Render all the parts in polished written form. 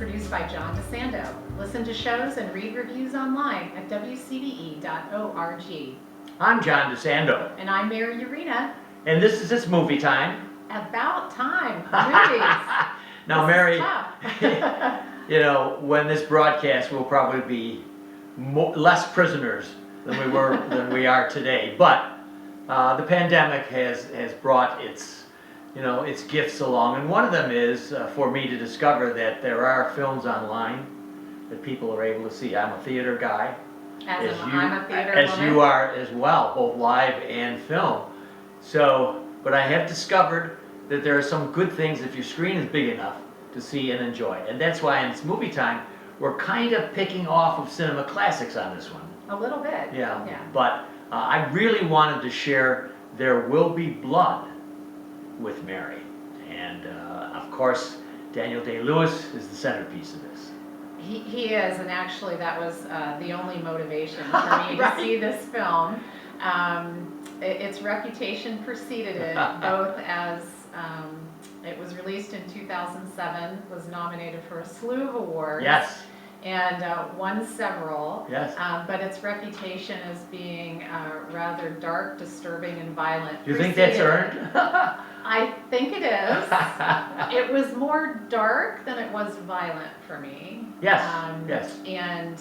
produced by John DeSando. Listen to shows and read reviews online at WCBE.org. I'm John DeSando. And I'm Mary Yerina. And this is Movie Time. About time for movies. Now, This Mary, is tough. you know, when this broadcast, we'll probably be less prisoners than we are today. But the pandemic has brought its gifts along, and one of them is for me to discover that there are films online that people are able to see. I'm a theater guy, I'm a theater as woman. you are as well, both live and film. So, but I have discovered that there are some good things if your screen is big enough to see and enjoy, and that's why in this movie time we're kind of picking off of cinema classics on this one. A little bit. Yeah. But I really wanted to share There Will Be Blood with Mary, and of course Daniel Day-Lewis is the centerpiece of this. He is, and actually that was the only motivation for me Right. to see this film. Its reputation preceded it, both as it was released in 2007, was nominated for a slew of awards. Yes. And won several. Yes. But its reputation as being rather dark, disturbing, and violent. Do you think that's preceded earned? I think it is. It was more dark than it was violent for me. Yes, yes. And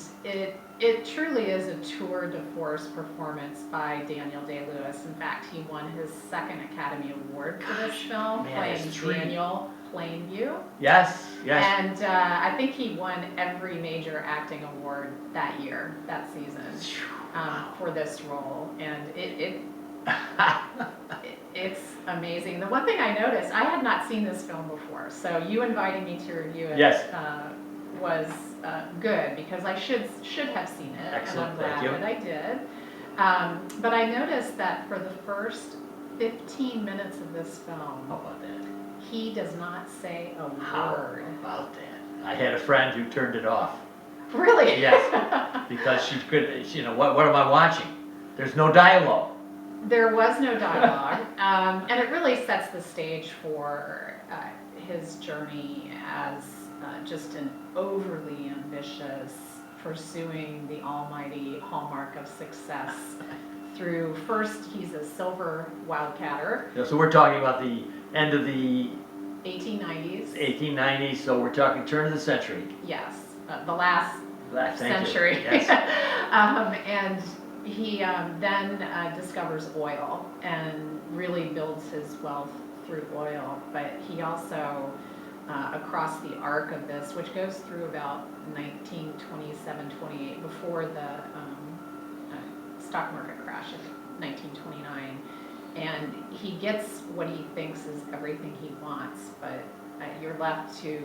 it truly is a tour de force performance by Daniel Day-Lewis. In fact, he won his second Academy Award for this film, playing Daniel Plainview. Yes, yes. And I think he won every major acting award that year, that season, for this role. And it's amazing. The one thing I noticed, I had not seen this film before, so you inviting me to review it was good, because I should have seen it. Excellent. And I'm glad that I did. But I noticed that for the first 15 minutes of this film, How about that? he does not say a How word. about that? I had a friend who turned it off. Really? Yes, because she could, what am I watching? There's no dialogue. There was no dialogue, and it really sets the stage for his journey as just an overly ambitious, pursuing the almighty hallmark of success through, first he's a silver wildcatter. Yeah, so we're talking about the end of the 1890s. 1890s, so we're talking turn of the century. Yes, the last Thank century. You. Yes. And he then discovers oil and really builds his wealth through oil. But he also, across the arc of this, which goes through about 1927-28, before the stock market crash of 1929, and he gets what he thinks is everything he wants, but you're left to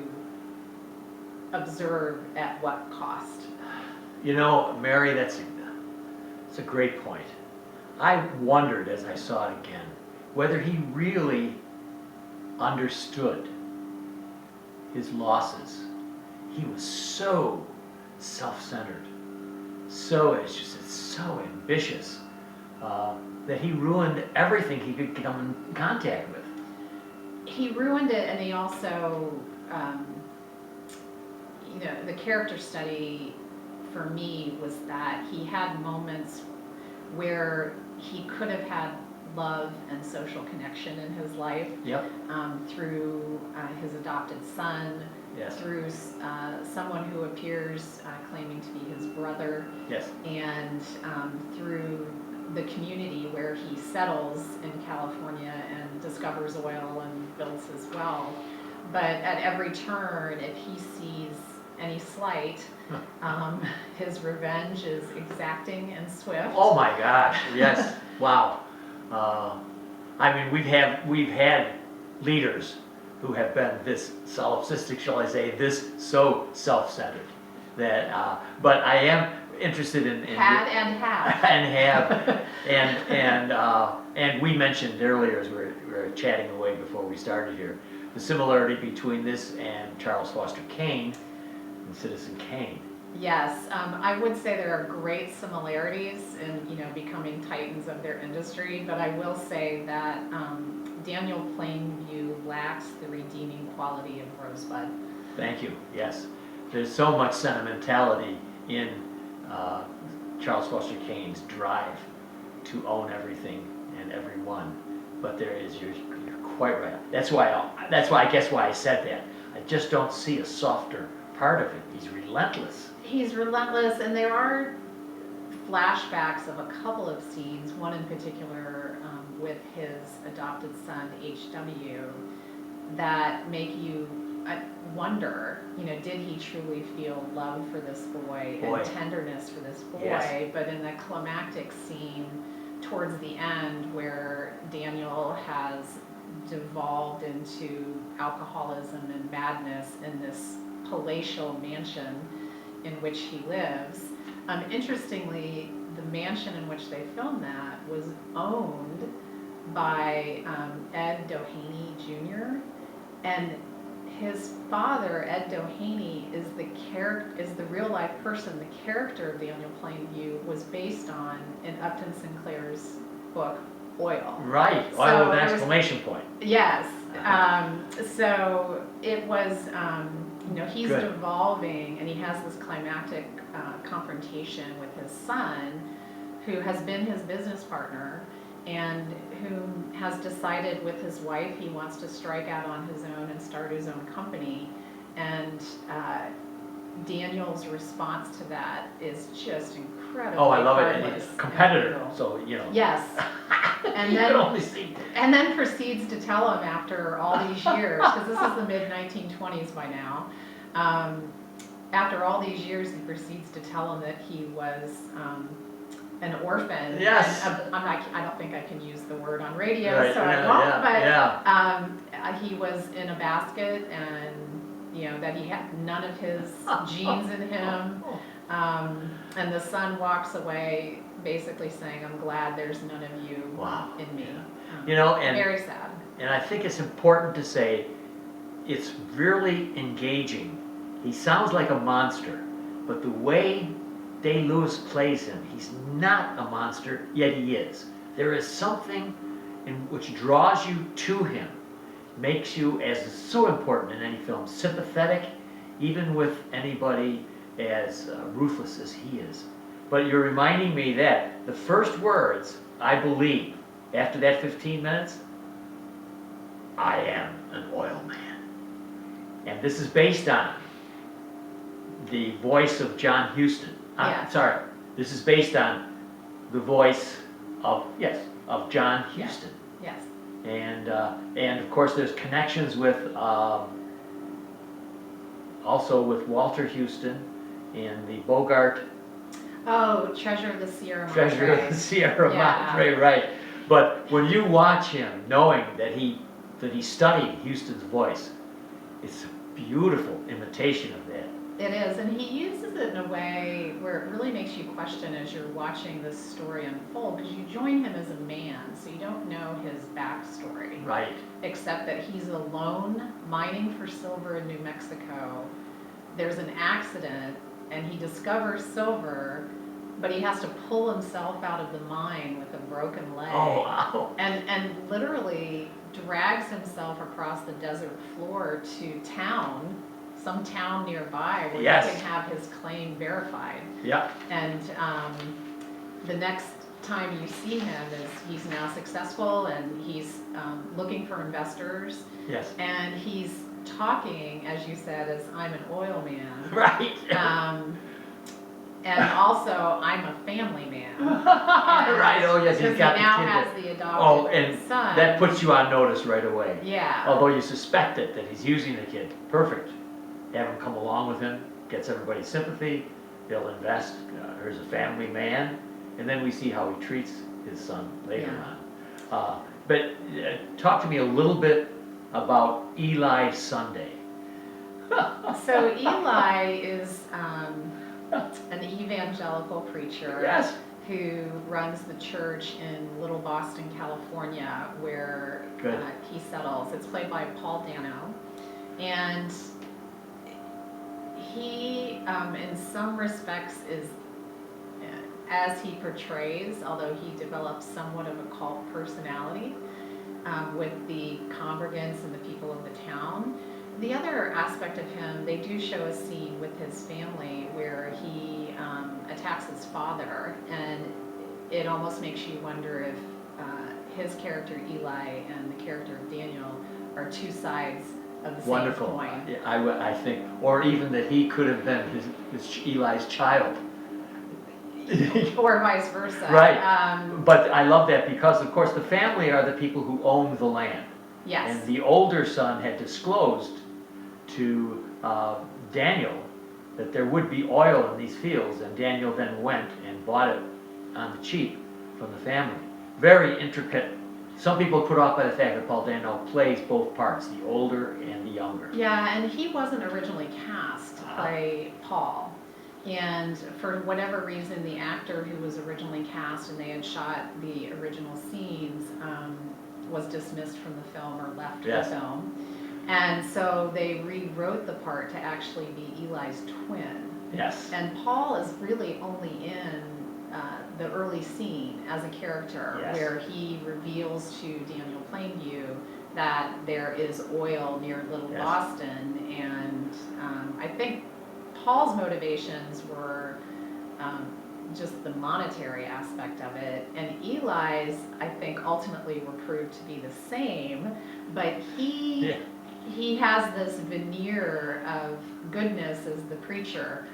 observe at what cost. Mary, that's a great point. I wondered as I saw it again whether he really understood his losses. He was so self-centered, so ambitious, that he ruined everything he could come in contact with. He ruined it, and he also, the character study for me was that he had moments where he could have had love and social connection in his life. Yep. Through his adopted son. Yes. Through someone who appears claiming to be his brother. Yes. And through the community where he settles in California and discovers oil and builds his wealth. But at every turn, if he sees any slight, his revenge is exacting and swift. Oh my gosh! Yes. Wow. I mean, we've had leaders who have been this solipsistic, shall I say, this so self-centered that. But I am interested in and we mentioned earlier as we were chatting away before we started here, the similarity between this and Charles Foster Kane and Citizen Kane. Yes, I would say there are great similarities in becoming titans of their industry, but I will say that Daniel Plainview lacks the redeeming quality of Rosebud. Thank you. Yes. There's so much sentimentality in Charles Foster Kane's drive to own everything and everyone. But there is, you're quite right. That's why I guess why I said that. I just don't see a softer part of it. He's relentless. He's relentless, and there are flashbacks of a couple of scenes, one in particular with his adopted son, H.W., that make you wonder, did he truly feel love for this boy and tenderness for this boy? Yes. But in the climactic scene towards the end where Daniel has devolved into alcoholism and madness in this palatial mansion in which he lives, interestingly, the mansion in which they filmed that was owned by Ed Doheny Jr., and his father, Ed Doheny, is the real life person. The character of Daniel Plainview was based on in Upton Sinclair's book Oil. Right, oil with an exclamation point. Yes. So it was, he's Good. devolving, and he has this climactic confrontation with his son, who has been his business partner, and who has decided with his wife he wants to strike out on his own and start his own company. And Daniel's response to that is just incredible. Oh, I love it. And he's a competitor, so Yes. And you then, can only see. and then proceeds to tell him after all these years, because this is the mid-1920s by now. After all these years, he proceeds to tell him that he was an orphan. Yes. And, I don't think I can use the word on radio, Right, so yeah, I won't. yeah, But he was in a basket, and that he had none of his genes in him. And the son walks away, basically saying, "I'm glad there's none of you in me." And very sad. And I think it's important to say, it's really engaging. He sounds like a monster, but the way Day-Lewis plays him, he's not a monster, yet he is. There is something in which draws you to him, makes you, as is so important in any film, sympathetic, even with anybody as ruthless as he is. But you're reminding me that the first words, I believe, after that 15 minutes, I am an oil man. And this is based on the voice of John Huston. Yeah. This is based on the voice of John Huston. Yes. And of course there's connections with also with Walter Huston in the Bogart Oh, Treasure of the Sierra Madre. Treasure of the Sierra Yeah. Madre, right? But when you watch him, knowing that he studied Huston's voice, it's a beautiful imitation of that. It is, and he uses it in a way where it really makes you question as you're watching this story unfold, because you join him as a man, so you don't know his backstory. Right. Except that he's alone mining for silver in New Mexico. There's an accident, and he discovers silver, but he has to pull himself out of the mine with a broken leg. Oh, wow. And literally drags himself across the desert floor to town, some town nearby where Yes. he can have his claim verified. Yeah. And the next time you see him is he's now successful, and he's looking for investors, Yes. and he's talking, as you said, as I'm an oil man. Right. And also, I'm a family man. Right. Oh, yes. Because He's got he now the kid. has the adopted son. That puts you on notice right away. Yeah. Although you suspect it, that he's using the kid. Perfect. Have him come along with him, gets everybody's sympathy, they'll invest, here's a family man, and then we see how he treats his son later on. But talk to me a little bit about Eli Sunday. So Eli is an evangelical preacher. Yes. Who runs the church in Little Boston, California, where he settles. It's played by Paul Dano. And he, in some respects, is, as he portrays, although he develops somewhat of a cult personality with the congregants and the people of the town, the other aspect of him, they do show a scene with his family where he attacks his father, and it almost makes you wonder if his character Eli and the character of Daniel are two sides of the Wonderful. same coin. Yeah, I think, or even that he could have been Eli's child. Or vice versa. Right. But I love that because, of course, the family are the people who own the land. Yes. And the older son had disclosed to Daniel that there would be oil in these fields, and Daniel then went and bought it on the cheap from the family. Very intricate. Some people put off by the fact that Paul Dano plays both parts, the older and the younger. Yeah, and he wasn't originally cast to play Paul. And for whatever reason, the actor who was originally cast and they had shot the original scenes was dismissed from the film or left the film. And so they rewrote the part to actually be Eli's twin. Yes. And Paul is really only in the early scene as a character, where he reveals to Daniel Plainview that there is oil near Little Boston, and I think Paul's motivations were just the monetary aspect of it, and Eli's, I think, ultimately were proved to be the same, but he has this veneer of goodness as the preacher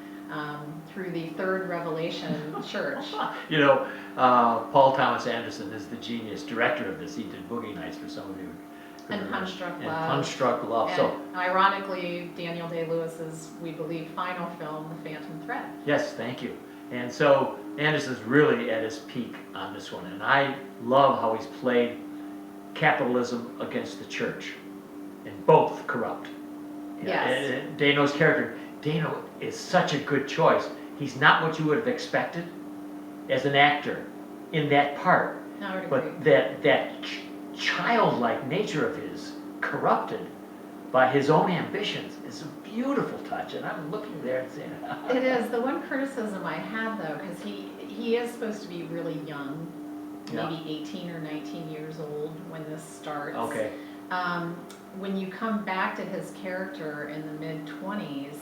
through the Third Revelation Church. You know, Paul Thomas Anderson is the genius director of this. He did Boogie Nights for some of you. And Punch-Struck Love. And Punch-Struck Love. And so, ironically, Daniel Day-Lewis's, we believe, final film, The Phantom Thread. Yes, thank you. And so Anderson's really at his peak on this one. And I love how he's played capitalism against the church. And both corrupt. Yes. And Dano's character, Dano is such a good choice. He's not what you would have expected as an actor in that part. I would agree. But that childlike nature of his, corrupted by his own ambitions, is a beautiful touch. And I'm looking there and saying, It is. The one criticism I have, though, because he is supposed to be really young, maybe 18 or 19 years old when this starts. Okay. When you come back to his character in the mid-20s,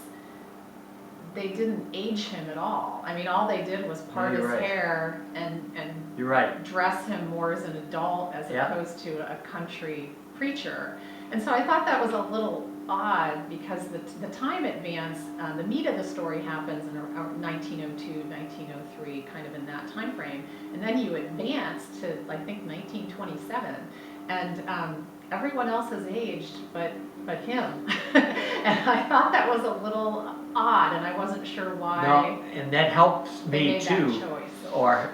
they didn't age him at all. I mean, all they did was part his hair and You're right. dress him more as an adult as opposed to a country preacher. And so I thought that was a little odd because the time advance, the meat of the story happens in 1902, 1903, kind of in that time frame. And then you advance to, I think, 1927. And everyone else has aged but him. And I thought that was a little odd, and I wasn't sure why. No, and that helps me too, that choice. or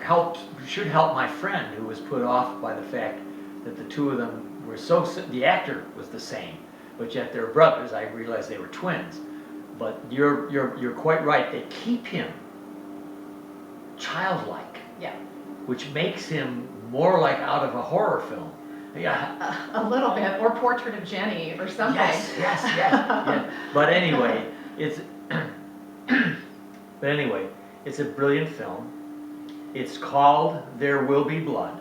should help my friend who was put off by the fact that the two of them were the actor was the same, but yet they're brothers. I realized they were twins. But you're quite right. They keep him childlike. Yeah. Which makes him more like out of a horror film. Yeah. A little bit, or Portrait of Jenny, or something. Yes. But anyway, it's a brilliant film. It's called There Will Be Blood.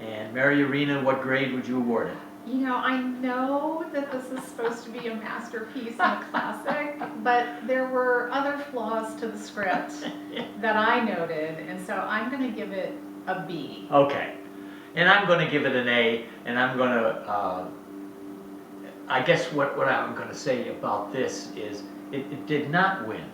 And Mary Yerina, what grade would you award it? You know, I know that this is supposed to be a masterpiece and a classic, but there were other flaws to the script that I noted, and so I'm going to give it a B. Okay. And I'm going to give it an A, and I'm going to, I guess what I'm going to say about this is it did not win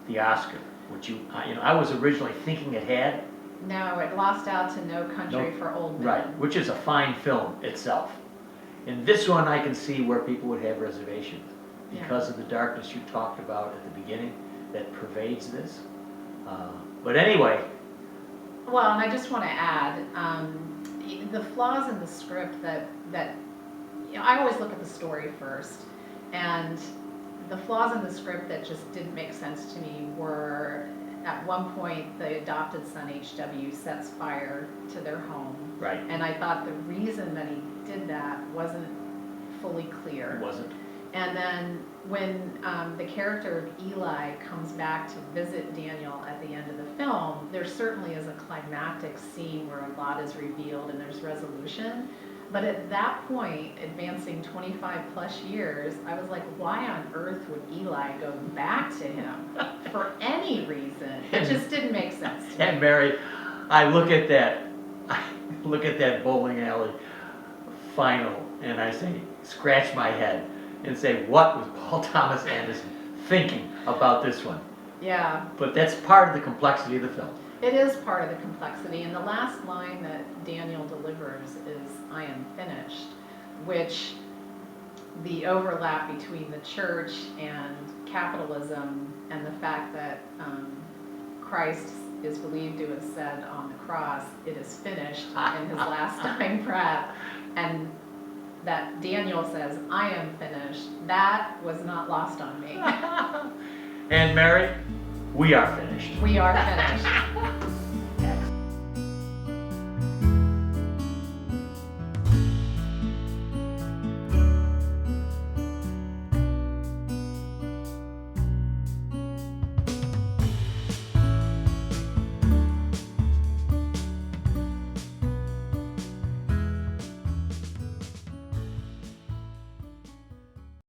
the Oscar, which I was originally thinking it had. No, it lost out to No Country for Old Men. Right, which is a fine film itself. In this one, I can see where people would have reservations because of the darkness you talked about at the beginning that pervades this. But anyway. Well, and I just want to add, the flaws in the script that I always look at the story first, and the flaws in the script that just didn't make sense to me were, at one point, the adopted son, H.W., sets fire to their home. Right. And I thought the reason that he did that wasn't fully clear. It wasn't. And then when the character of Eli comes back to visit Daniel at the end of the film, there certainly is a climactic scene where a lot is revealed and there's resolution. But at that point, advancing 25 plus years, I was like, why on earth would Eli go back to him for any reason? It just didn't make sense to me. And Mary, I look at that bowling alley final, and I say, scratch my head and say, what was Paul Thomas Anderson thinking about this one? Yeah, But that's part of the complexity of the film. it is part of the complexity. And the last line that Daniel delivers is, I am finished, which the overlap between the church and capitalism and the fact that Christ is believed to have said on the cross, it is finished in his last dying breath, and that Daniel says, I am finished, that was not lost on me. And Mary, we are finished. We are finished.